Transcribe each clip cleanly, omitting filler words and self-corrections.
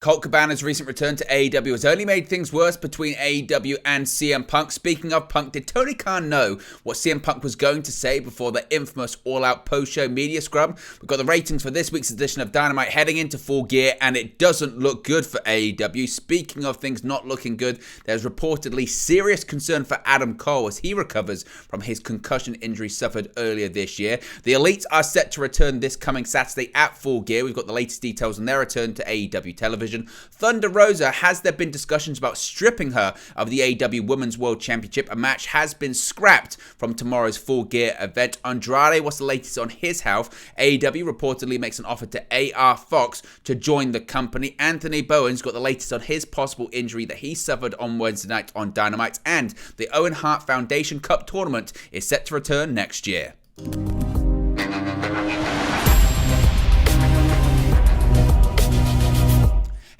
Colt Cabana's recent return to AEW has only made things worse between AEW and CM Punk. Speaking of Punk, did Tony Khan know what CM Punk was going to say before the infamous all-out post-show media scrum? We've got the ratings for this week's edition of Dynamite heading into Full Gear, and it doesn't look good for AEW. Speaking of things not looking good, there's reportedly serious concern for Adam Cole as he recovers from his concussion injury suffered earlier this year. The Elites are set to return this coming Saturday at Full Gear. We've got the latest details on their return to AEW television. Thunder Rosa, has there been discussions about stripping her of the AEW Women's World Championship? A match has been scrapped from tomorrow's Full Gear event. Andrade, what's the latest on his health? AEW reportedly makes an offer to AR Fox to join the company. Anthony Bowens got the latest on his possible injury that he suffered on Wednesday night on Dynamite. And the Owen Hart Foundation Cup tournament is set to return next year.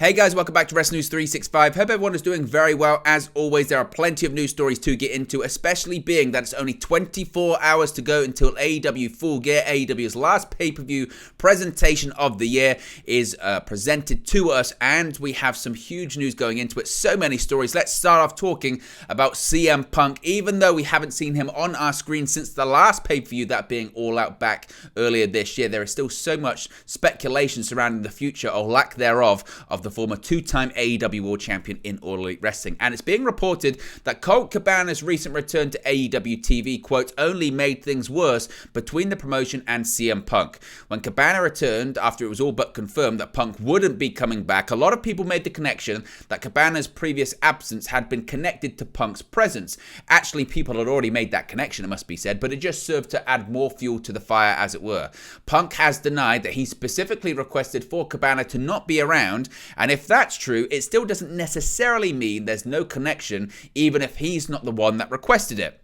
Hey guys, welcome back to Wrestling News 365. Hope everyone is doing very well. As always, there are plenty of news stories to get into, especially being that it's only 24 hours to go until AEW Full Gear. AEW's last pay-per-view presentation of the year is presented to us, and we have some huge news going into it. So many stories. Let's start off talking about CM Punk. Even though we haven't seen him on our screen since the last pay-per-view, that being All Out back earlier this year, there is still so much speculation surrounding the future, or lack thereof, of the former two-time AEW World Champion in All Elite Wrestling. And it's being reported that Colt Cabana's recent return to AEW TV, quote, only made things worse between the promotion and CM Punk. When Cabana returned, after it was all but confirmed that Punk wouldn't be coming back, a lot of people made the connection that Cabana's previous absence had been connected to Punk's presence. Actually, people had already made that connection, it must be said, but it just served to add more fuel to the fire, as it were. Punk has denied that he specifically requested for Cabana to not be around, and if that's true, it still doesn't necessarily mean there's no connection, even if he's not the one that requested it.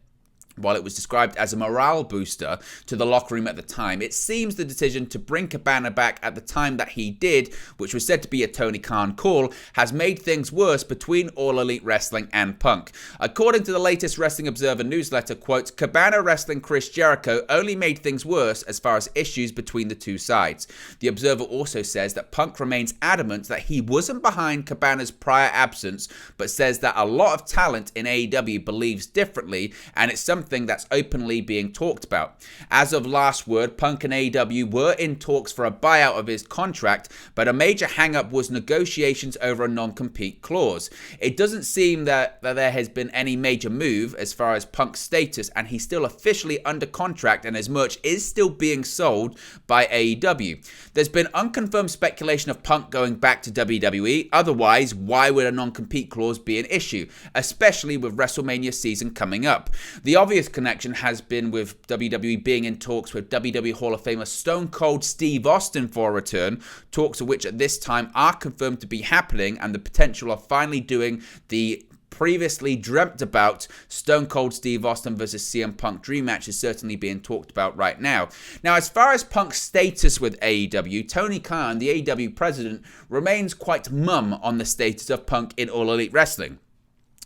While it was described as a morale booster to the locker room at the time, it seems the decision to bring Cabana back at the time that he did, which was said to be a Tony Khan call, has made things worse between All Elite Wrestling and Punk. According to the latest Wrestling Observer newsletter, quote, Cabana wrestling Chris Jericho only made things worse as far as issues between the two sides. The Observer also says that Punk remains adamant that he wasn't behind Cabana's prior absence, but says that a lot of talent in AEW believes differently, and it's something that's openly being talked about. As of last word, Punk and AEW were in talks for a buyout of his contract, but a major hang-up was negotiations over a non-compete clause. It doesn't seem that there has been any major move as far as Punk's status, and he's still officially under contract, and his merch is still being sold by AEW. There's been unconfirmed speculation of Punk going back to WWE. Otherwise, why would a non-compete clause be an issue, especially with WrestleMania season coming up? The obvious connection has been with WWE being in talks with WWE Hall of Famer Stone Cold Steve Austin for a return, talks of which at this time are confirmed to be happening, and the potential of finally doing the previously dreamt about Stone Cold Steve Austin versus CM Punk dream match is certainly being talked about right now. Now, as far as Punk's status with AEW, Tony Khan, the AEW president, remains quite mum on the status of Punk in All Elite Wrestling.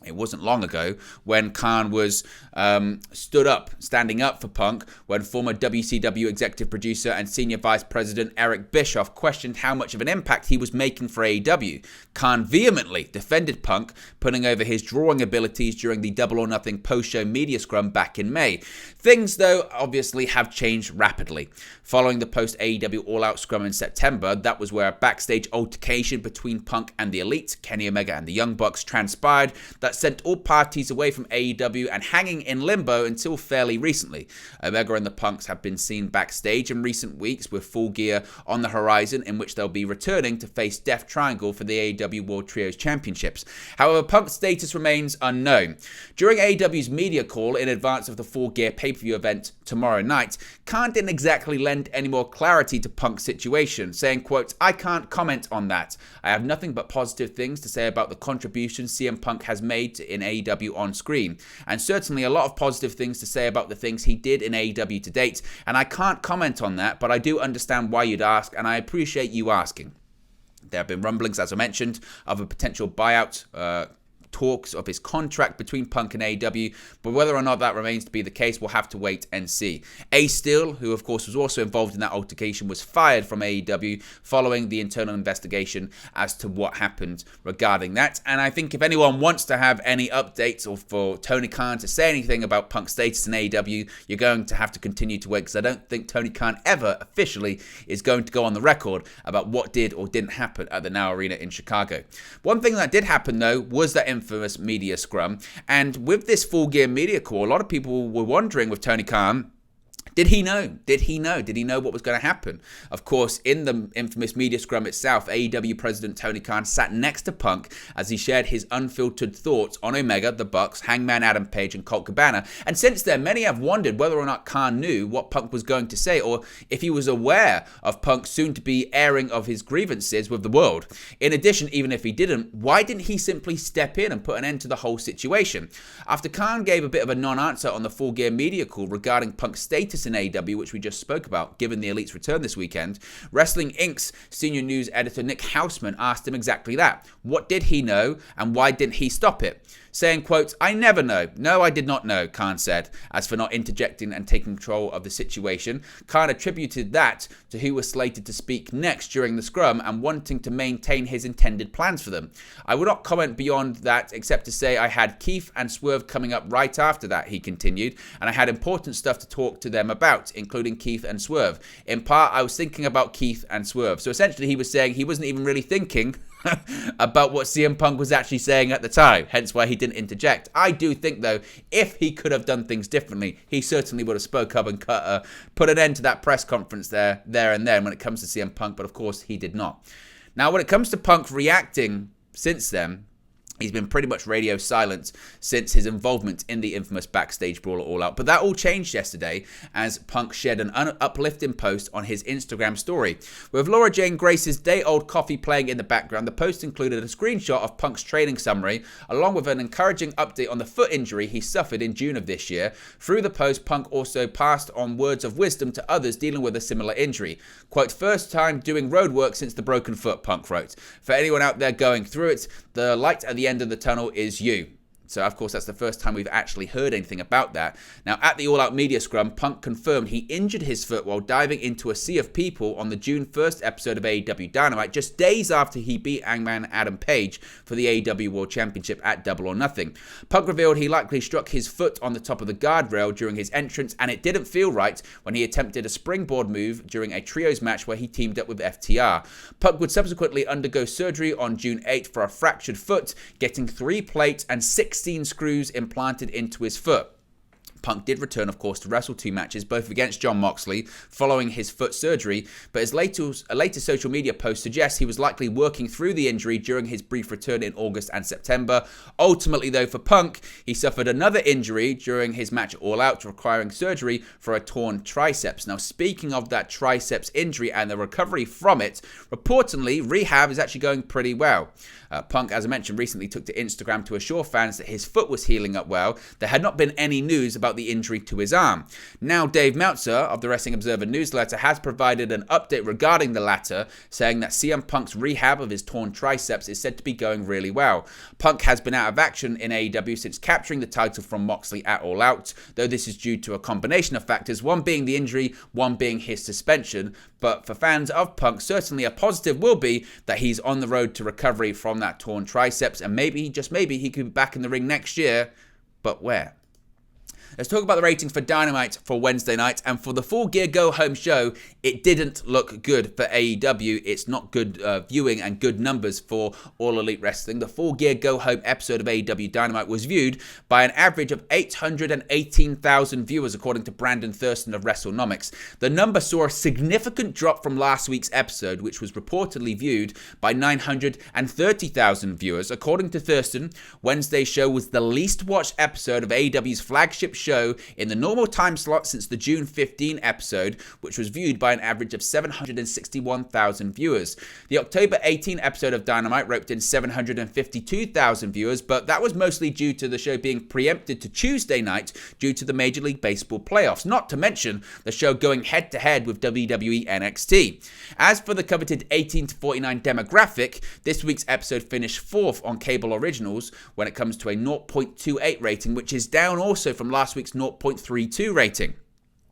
It wasn't long ago when Khan was standing up for Punk, when former WCW executive producer and senior vice president Eric Bischoff questioned how much of an impact he was making for AEW. Khan vehemently defended Punk, putting over his drawing abilities during the Double or Nothing post-show media scrum back in May. Things, though, obviously have changed rapidly. Following the post-AEW All-Out scrum in September, that was where a backstage altercation between Punk and the Elite, Kenny Omega and the Young Bucks, transpired that sent all parties away from AEW and hanging in limbo until fairly recently. Omega and the Punks have been seen backstage in recent weeks with Full Gear on the horizon, in which they'll be returning to face Death Triangle for the AEW World Trios Championships. However, Punk's status remains unknown. During AEW's media call in advance of the Full Gear pay-per-view event tomorrow night, Khan didn't exactly lend any more clarity to Punk's situation, saying, quote, I can't comment on that. I have nothing but positive things to say about the contribution CM Punk has made in AEW on screen, and certainly a lot of positive things to say about the things he did in AEW to date, and I can't comment on that, but I do understand why you'd ask, and I appreciate you asking. There have been rumblings, as I mentioned, of a potential buyout talks of his contract between Punk and AEW, but whether or not that remains to be the case, we'll have to wait and see. Ace Steel, who of course was also involved in that altercation, was fired from AEW following the internal investigation as to what happened regarding that. And I think if anyone wants to have any updates or for Tony Khan to say anything about Punk's status in AEW, you're going to have to continue to wait, because I don't think Tony Khan ever officially is going to go on the record about what did or didn't happen at the Now Arena in Chicago. One thing that did happen though was that infamous media scrum, and with this Full Gear media call, a lot of people were wondering with Tony Khan, did he know? Did he know what was going to happen? Of course, in the infamous media scrum itself, AEW President Tony Khan sat next to Punk as he shared his unfiltered thoughts on Omega, the Bucks, Hangman Adam Page, and Colt Cabana. And since then, many have wondered whether or not Khan knew what Punk was going to say, or if he was aware of Punk's soon-to-be airing of his grievances with the world. In addition, even if he didn't, why didn't he simply step in and put an end to the whole situation? After Khan gave a bit of a non-answer on the Full Gear media call regarding Punk's status in AEW, which we just spoke about, given the Elite's return this weekend, Wrestling Inc.'s senior news editor Nick Hausman asked him exactly that. What did he know, and why didn't he stop it? Saying, quote, "I never know. No, I did not know," Khan said. As for not interjecting and taking control of the situation, Khan attributed that to who was slated to speak next during the scrum and wanting to maintain his intended plans for them. "I will not comment beyond that except to say I had Keith and Swerve coming up right after that," he continued, "and I had important stuff to talk to them about, including Keith and Swerve. In part, I was thinking about Keith and Swerve." So essentially he was saying he wasn't even really thinking about what CM Punk was actually saying at the time, hence why he didn't interject. I do think, though, if he could have done things differently, he certainly would have spoke up and put an end to that press conference there and then when it comes to CM Punk, but of course he did not. Now, when it comes to Punk reacting since then, he's been pretty much radio silent since his involvement in the infamous backstage brawl at All Out. But that all changed yesterday as Punk shared an uplifting post on his Instagram story. With Laura Jane Grace's day-old coffee playing in the background, the post included a screenshot of Punk's training summary, along with an encouraging update on the foot injury he suffered in June of this year. Through the post, Punk also passed on words of wisdom to others dealing with a similar injury. Quote, "First time doing road work since the broken foot," Punk wrote. "For anyone out there going through it, the light at the end of the tunnel is you." So, of course, that's the first time we've actually heard anything about that. Now, at the All Out Media Scrum, Punk confirmed he injured his foot while diving into a sea of people on the June 1st episode of AEW Dynamite, just days after he beat Hangman Adam Page for the AEW World Championship at Double or Nothing. Punk revealed he likely struck his foot on the top of the guardrail during his entrance, and it didn't feel right when he attempted a springboard move during a trios match where he teamed up with FTR. Punk would subsequently undergo surgery on June 8th for a fractured foot, getting 3 plates and 16 screws implanted into his foot. Punk did return, of course, to wrestle 2 matches, both against Jon Moxley, following his foot surgery, but his latest social media post suggests he was likely working through the injury during his brief return in August and September. Ultimately, though, for Punk, he suffered another injury during his match at All Out, requiring surgery for a torn triceps. Now, speaking of that triceps injury and the recovery from it, reportedly, rehab is actually going pretty well. Punk, as I mentioned, recently took to Instagram to assure fans that his foot was healing up well. There had not been any news about the injury to his arm. Now, Dave Meltzer of the Wrestling Observer newsletter has provided an update regarding the latter, saying that CM Punk's rehab of his torn triceps is said to be going really well. Punk has been out of action in AEW since capturing the title from Moxley at All Out, though this is due to a combination of factors, one being the injury, one being his suspension. But for fans of Punk, certainly a positive will be that he's on the road to recovery from that torn triceps, and maybe, just maybe, he could be back in the ring next year. But where? Let's talk about the ratings for Dynamite for Wednesday night. And for the Full Gear Go Home show, it didn't look good for AEW. It's not good viewing and good numbers for All Elite Wrestling. The Full Gear Go Home episode of AEW Dynamite was viewed by an average of 818,000 viewers, according to Brandon Thurston of WrestleNomics. The number saw a significant drop from last week's episode, which was reportedly viewed by 930,000 viewers. According to Thurston, Wednesday's show was the least watched episode of AEW's flagship show show in the normal time slot since the June 15 episode, which was viewed by an average of 761,000 viewers. The October 18 episode of Dynamite roped in 752,000 viewers, but that was mostly due to the show being preempted to Tuesday night due to the Major League Baseball playoffs, not to mention the show going head-to-head with WWE NXT. As for the coveted 18 to 49 demographic, this week's episode finished 4th on cable originals when it comes to a 0.28 rating, which is down also from last week's 0.32 rating.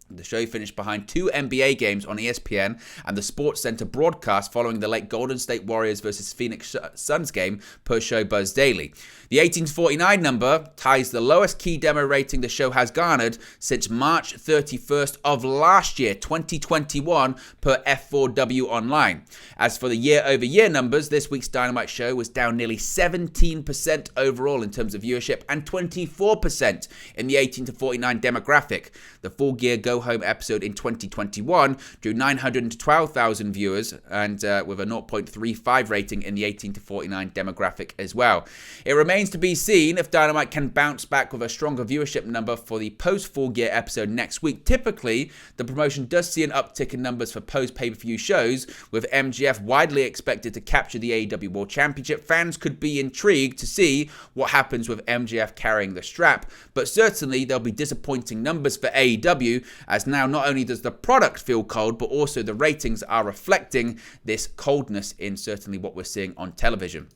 The show finished behind 2 NBA games on ESPN and the SportsCenter broadcast following the late Golden State Warriors versus Phoenix Suns game per show Buzz Daily. The 18-49 number ties the lowest key demo rating the show has garnered since March 31st of last year, 2021, per F4W Online. As for the year-over-year numbers, this week's Dynamite show was down nearly 17% overall in terms of viewership and 24% in the 18-49 demographic. The Full Gear Go Home episode in 2021 drew 912,000 viewers and with a 0.35 rating in the 18-49 demographic as well. It remains to be seen if Dynamite can bounce back with a stronger viewership number for the post-Full Gear episode next week. Typically, the promotion does see an uptick in numbers for post-pay-per-view shows, with MJF widely expected to capture the AEW World Championship. Fans could be intrigued to see what happens with MJF carrying the strap, but certainly there'll be disappointing numbers for AEW, as now not only does the product feel cold, but also the ratings are reflecting this coldness in certainly what we're seeing on television.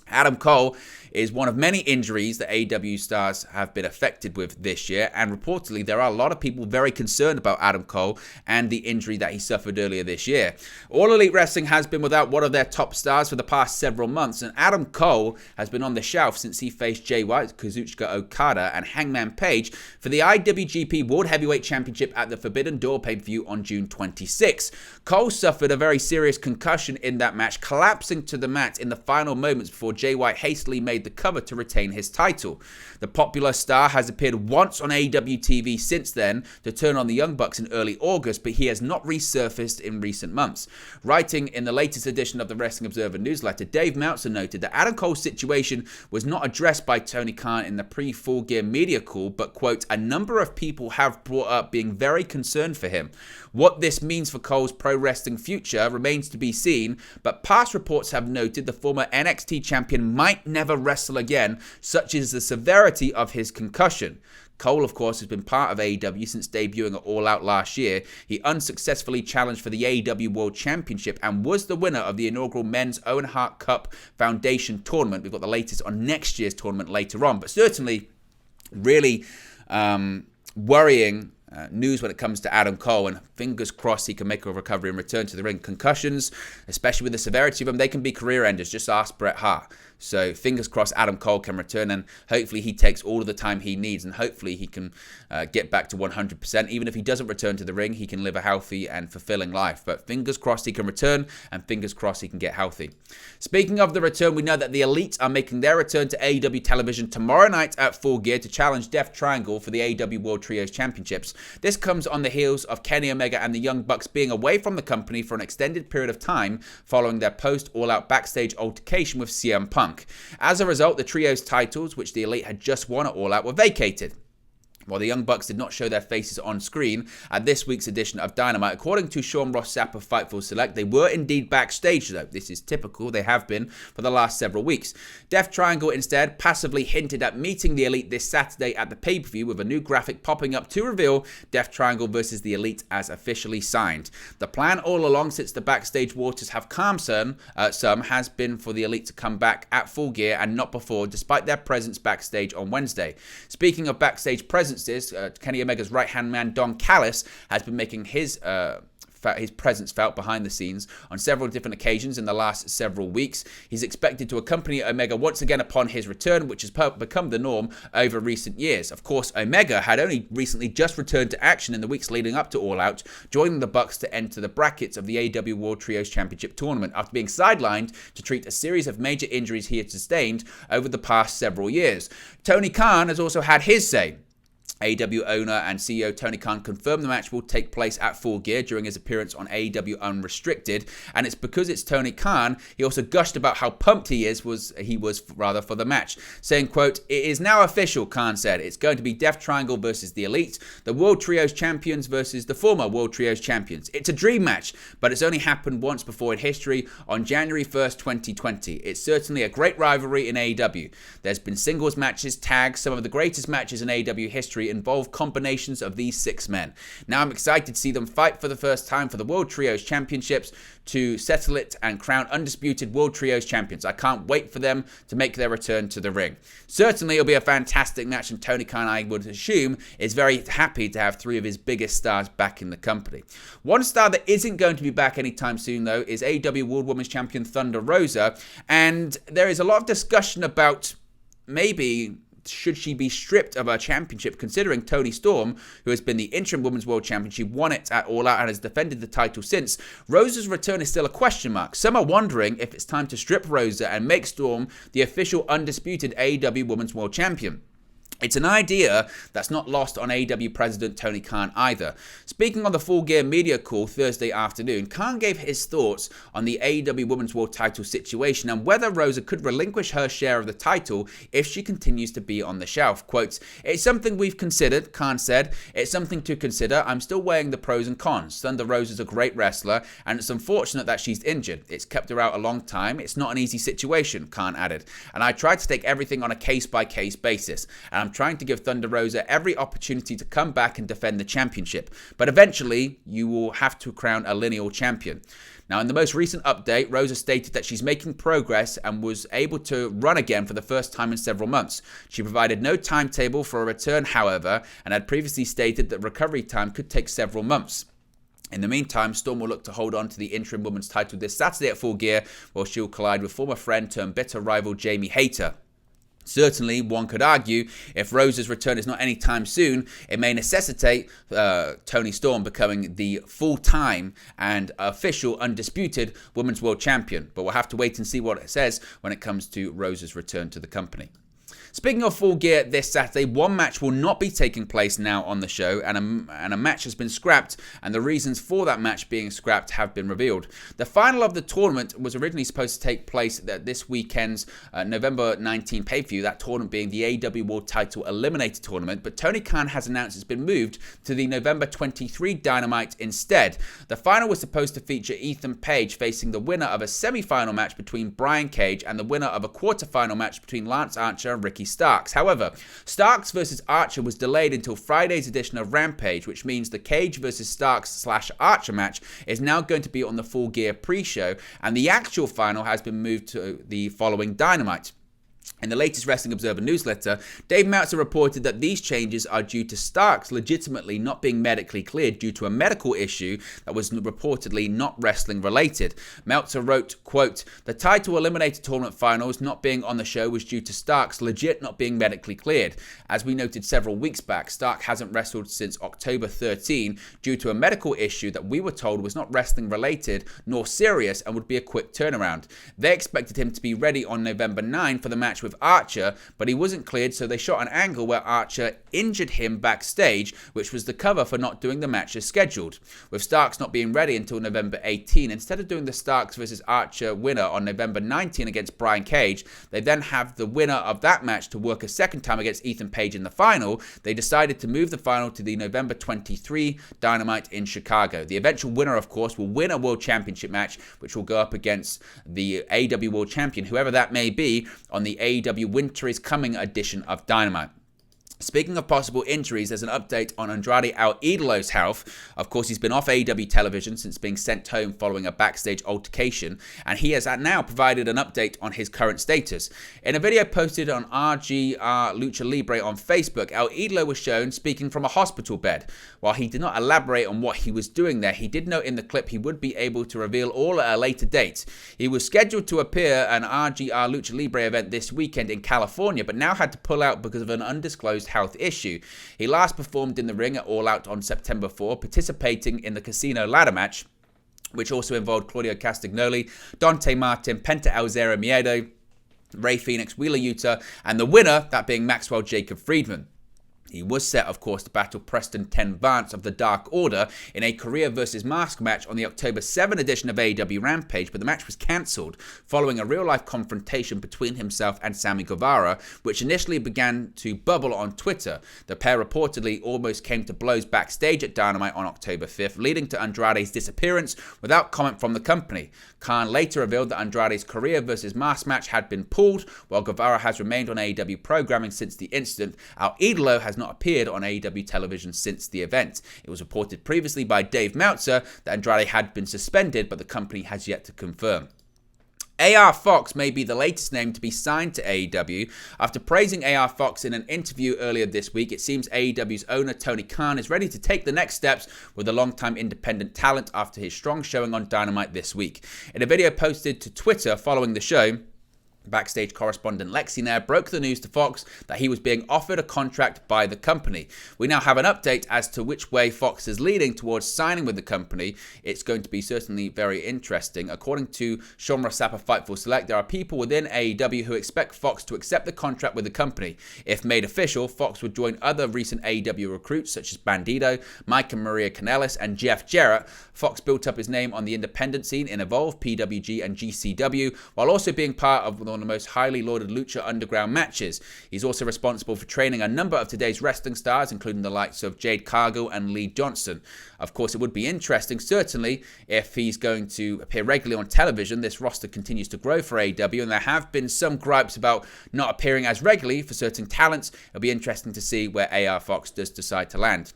Adam Cole is one of many injuries that AEW stars have been affected with this year, and reportedly there are a lot of people very concerned about Adam Cole and the injury that he suffered earlier this year. All Elite Wrestling has been without one of their top stars for the past several months, and Adam Cole has been on the shelf since he faced Jay White, Kazuchika Okada, and Hangman Page for the IWGP World Heavyweight Championship at the Forbidden Door pay-per-view on June 26. Cole suffered a very serious concussion in that match, collapsing to the mat in the final moments before Jay White hastily made the cover to retain his title. The popular star has appeared once on AEW TV since then to turn on the Young Bucks in early August, but he has not resurfaced in recent months. Writing in the latest edition of the Wrestling Observer newsletter, Dave Meltzer noted that Adam Cole's situation was not addressed by Tony Khan in the pre-Full Gear media call, but, quote, a number of people have brought up being very concerned for him. What this means for Cole's pro wrestling future remains to be seen, but past reports have noted the former NXT champion might never wrestle again, such is the severity of his concussion. Cole, of course, has been part of AEW since debuting at All Out last year. He unsuccessfully challenged for the AEW World Championship and was the winner of the inaugural Men's Owen Hart Cup Foundation tournament. We've got the latest on next year's tournament later on, but certainly really worrying news when it comes to Adam Cole, and fingers crossed he can make a recovery and return to the ring. Concussions, especially with the severity of them, they can be career enders. Just ask Bret Hart. So fingers crossed Adam Cole can return, and hopefully he takes all of the time he needs, and hopefully he can get back to 100%. Even if he doesn't return to the ring, he can live a healthy and fulfilling life. But fingers crossed he can return, and fingers crossed he can get healthy. Speaking of the return, we know that the Elite are making their return to AEW television tomorrow night at Full Gear to challenge Death Triangle for the AEW World Trios Championships. This comes on the heels of Kenny Omega and the Young Bucks being away from the company for an extended period of time following their post-All-Out backstage altercation with CM Punk. As a result, the trio's titles, which the Elite had just won at All Out, were vacated. While the Young Bucks did not show their faces on screen at this week's edition of Dynamite, according to Sean Ross Sapp of Fightful Select, they were indeed backstage though. This is typical, they have been for the last several weeks. Death Triangle instead passively hinted at meeting the Elite this Saturday at the pay-per-view, with a new graphic popping up to reveal Death Triangle versus the Elite as officially signed. The plan all along, since the backstage waters have calmed some, has been for the Elite to come back at Full Gear and not before, despite their presence backstage on Wednesday. Speaking of backstage presences, Kenny Omega's right-hand man Don Callis has been making his presence felt behind the scenes on several different occasions in the last several weeks. He's expected to accompany Omega once again upon his return, which has become the norm over recent years. Of course, Omega had only recently just returned to action in the weeks leading up to All Out, joining the Bucks to enter the brackets of the AEW World Trios Championship tournament after being sidelined to treat a series of major injuries he had sustained over the past several years. Tony Khan has also had his say. AEW owner and CEO Tony Khan confirmed the match will take place at Full Gear during his appearance on AEW Unrestricted, and it's because it's Tony Khan. He also gushed about how pumped he was for the match, saying, quote, "It is now official," Khan said. "It's going to be Death Triangle versus the Elite, the World Trios Champions versus the former World Trios Champions. It's a dream match, but it's only happened once before in history on January 1st, 2020. It's certainly a great rivalry in AEW. There's been singles matches, tags, some of the greatest matches in AEW history involve combinations of these 6 men. Now I'm excited to see them fight for the first time for the World Trios Championships to settle it and crown undisputed World Trios Champions. I can't wait for them to make their return to the ring." Certainly it'll be a fantastic match, and Tony Khan, I would assume, is very happy to have 3 of his biggest stars back in the company. One star that isn't going to be back anytime soon, though, is AEW World Women's Champion Thunder Rosa, and there is a lot of discussion about maybe should she be stripped of her championship, considering Toni Storm, who has been the interim Women's World Champion, she won it at All Out and has defended the title since. Rosa's return is still a question mark. Some are wondering if it's time to strip Rosa and make Storm the official undisputed AEW Women's World Champion. It's an idea that's not lost on AEW President Tony Khan either. Speaking on the Full Gear media call Thursday afternoon, Khan gave his thoughts on the AEW Women's World title situation and whether Rosa could relinquish her share of the title if she continues to be on the shelf. Quote, "It's something we've considered," Khan said. "It's something to consider. I'm still weighing the pros and cons. Thunder Rosa's a great wrestler, and it's unfortunate that she's injured. It's kept her out a long time. It's not an easy situation," Khan added. "And I tried to take everything on a case-by-case basis, and I'm trying to give Thunder Rosa every opportunity to come back and defend the championship. But eventually, you will have to crown a lineal champion." Now, in the most recent update, Rosa stated that she's making progress and was able to run again for the first time in several months. She provided no timetable for a return, however, and had previously stated that recovery time could take several months. In the meantime, Storm will look to hold on to the interim women's title this Saturday at Full Gear, while she'll collide with former friend turned bitter rival Jamie Hayter. Certainly, one could argue, if Rosa's return is not anytime soon, it may necessitate Toni Storm becoming the full-time and official undisputed Women's World Champion. But we'll have to wait and see what it says when it comes to Rosa's return to the company. Speaking of Full Gear this Saturday, one match will not be taking place now on the show, and a match has been scrapped, and the reasons for that match being scrapped have been revealed. The final of the tournament was originally supposed to take place at this weekend's November 19 pay-per-view, that tournament being the AEW World Title Eliminator Tournament, but Tony Khan has announced it's been moved to the November 23 Dynamite instead. The final was supposed to feature Ethan Page facing the winner of a semi-final match between Brian Cage and the winner of a quarter-final match between Lance Archer and Ricky Starks. However, Starks versus Archer was delayed until Friday's edition of Rampage, which means the Cage versus Starks/Archer match is now going to be on the Full Gear pre-show, and the actual final has been moved to the following Dynamite. In the latest Wrestling Observer newsletter, Dave Meltzer reported that these changes are due to Starks legitimately not being medically cleared due to a medical issue that was reportedly not wrestling related. Meltzer wrote, quote, "The title Eliminator Tournament finals not being on the show was due to Starks legit not being medically cleared. As we noted several weeks back, Stark hasn't wrestled since October 13 due to a medical issue that we were told was not wrestling related nor serious and would be a quick turnaround. They expected him to be ready on November 9 for the match with Archer, but he wasn't cleared, so they shot an angle where Archer injured him backstage, which was the cover for not doing the match as scheduled. With Starks not being ready until November 18, instead of doing the Starks versus Archer winner on November 19 against Brian Cage, they then have the winner of that match to work a second time against Ethan Page in the final. They decided to move the final to the November 23 Dynamite in Chicago. The eventual winner, of course, will win a World Championship match, which will go up against the AEW World Champion, whoever that may be, on the AEW Winter is Coming edition of Dynamite. Speaking of possible injuries, there's an update on Andrade El Idolo's health. Of course, he's been off AEW television since being sent home following a backstage altercation, and he has now provided an update on his current status. In a video posted on RGR Lucha Libre on Facebook, El Idolo was shown speaking from a hospital bed. While he did not elaborate on what he was doing there, he did note in the clip he would be able to reveal all at a later date. He was scheduled to appear at an RGR Lucha Libre event this weekend in California, but now had to pull out because of an undisclosed health issue. He last performed in the ring at All Out on September 4, participating in the Casino ladder match, which also involved Claudio Castagnoli, Dante Martin, Penta El Zero Miedo, Rey Fenix, Wheeler Yuta, and the winner, that being Maxwell Jacob Friedman. He was set, of course, to battle Preston 10 Vance of the Dark Order in a career versus mask match on the October 7 edition of AEW Rampage, but the match was cancelled following a real-life confrontation between himself and Sammy Guevara, which initially began to bubble on Twitter. The pair reportedly almost came to blows backstage at Dynamite on October 5th, leading to Andrade's disappearance without comment from the company. Khan later revealed that Andrade's career versus mask match had been pulled, while Guevara has remained on AEW programming since the incident. Our Idolo has not appeared on AEW television since the event. It was reported previously by Dave Meltzer that Andrade had been suspended, but the company has yet to confirm. AR Fox may be the latest name to be signed to AEW. After praising AR Fox in an interview earlier this week, it seems AEW's owner Tony Khan is ready to take the next steps with a longtime independent talent after his strong showing on Dynamite this week. In a video posted to Twitter following the show, backstage correspondent Lexi Nair broke the news to Fox that he was being offered a contract by the company. We now have an update as to which way Fox is leading towards signing with the company. It's going to be certainly very interesting. According to Sean Rossap of Fightful Select, there are people within AEW who expect Fox to accept the contract with the company. If made official, Fox would join other recent AEW recruits such as Bandito, Mike and Maria Kanellis, and Jeff Jarrett. Fox built up his name on the independent scene in Evolve, PWG, and GCW, while also being part of one of the most highly lauded Lucha Underground matches. He's also responsible for training a number of today's wrestling stars, including the likes of Jade Cargill and Lee Johnson. Of course, it would be interesting, certainly, if he's going to appear regularly on television. This roster continues to grow for AEW, and there have been some gripes about not appearing as regularly for certain talents. It'll be interesting to see where AR Fox does decide to land.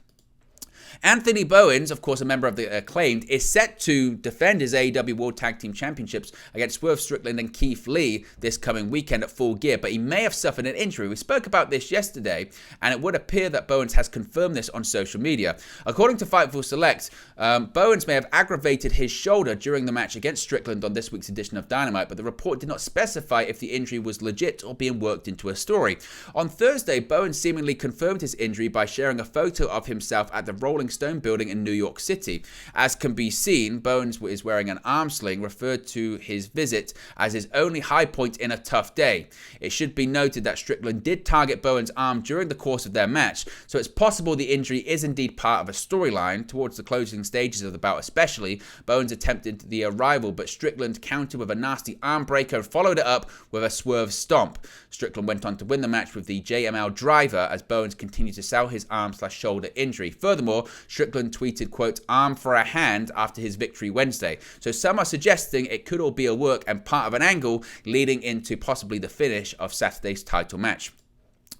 Anthony Bowens, of course a member of the Acclaimed, is set to defend his AEW World Tag Team Championships against Swerve Strickland and Keith Lee this coming weekend at Full Gear, but he may have suffered an injury. We spoke about this yesterday, and it would appear that Bowens has confirmed this on social media. According to Fightful Select, Bowens may have aggravated his shoulder during the match against Strickland on this week's edition of Dynamite, but the report did not specify if the injury was legit or being worked into a story. On Thursday, Bowens seemingly confirmed his injury by sharing a photo of himself at the Rolling Stone building in New York City. As can be seen, Bowens is wearing an arm sling, referred to his visit as his only high point in a tough day. It should be noted that Strickland did target Bowens' arm during the course of their match, so it's possible the injury is indeed part of a storyline. Towards the closing stages of the bout especially, Bowens attempted the arrival, but Strickland countered with a nasty arm breaker and followed it up with a swerve stomp. Strickland went on to win the match with the JML driver as Bowens continued to sell his arm/shoulder injury. Furthermore, Strickland tweeted, quote, "arm for a hand" after his victory Wednesday. So some are suggesting it could all be a work and part of an angle leading into possibly the finish of Saturday's title match.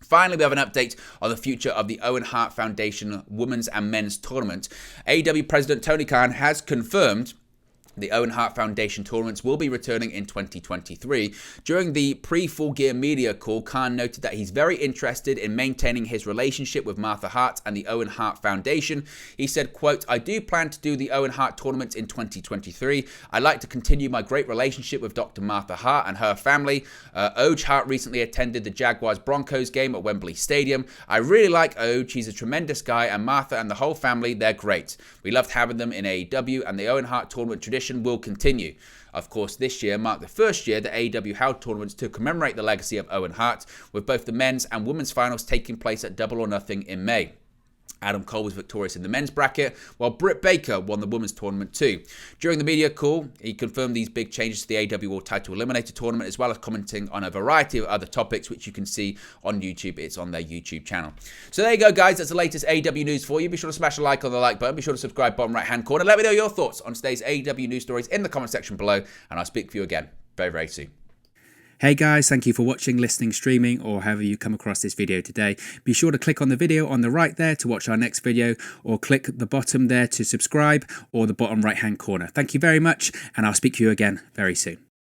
Finally, we have an update on the future of the Owen Hart Foundation Women's and Men's Tournament. AEW President Tony Khan has confirmed the Owen Hart Foundation tournaments will be returning in 2023. During the pre-Full Gear media call, Khan noted that he's very interested in maintaining his relationship with Martha Hart and the Owen Hart Foundation. He said, quote, "I do plan to do the Owen Hart tournament in 2023. I'd like to continue my great relationship with Dr. Martha Hart and her family. Oj Hart recently attended the Jaguars-Broncos game at Wembley Stadium. I really like Oj. He's a tremendous guy, and Martha and the whole family, they're great. We loved having them in AEW, and the Owen Hart tournament tradition will continue." Of course, this year marked the first year that AEW held tournaments to commemorate the legacy of Owen Hart, with both the men's and women's finals taking place at Double or Nothing in May. Adam Cole was victorious in the men's bracket, while Britt Baker won the women's tournament too. During the media call, he confirmed these big changes to the AEW World Title Eliminator Tournament, as well as commenting on a variety of other topics, which you can see on YouTube. It's on their YouTube channel. So there you go, guys. That's the latest AEW news for you. Be sure to smash a like on the like button. Be sure to subscribe bottom right-hand corner. Let me know your thoughts on today's AEW news stories in the comment section below, and I'll speak for you again very, very soon. Hey guys, thank you for watching, listening, streaming, or however you come across this video today. Be sure to click on the video on the right there to watch our next video, or click the bottom there to subscribe, or the bottom right hand corner. Thank you very much, and I'll speak to you again very soon.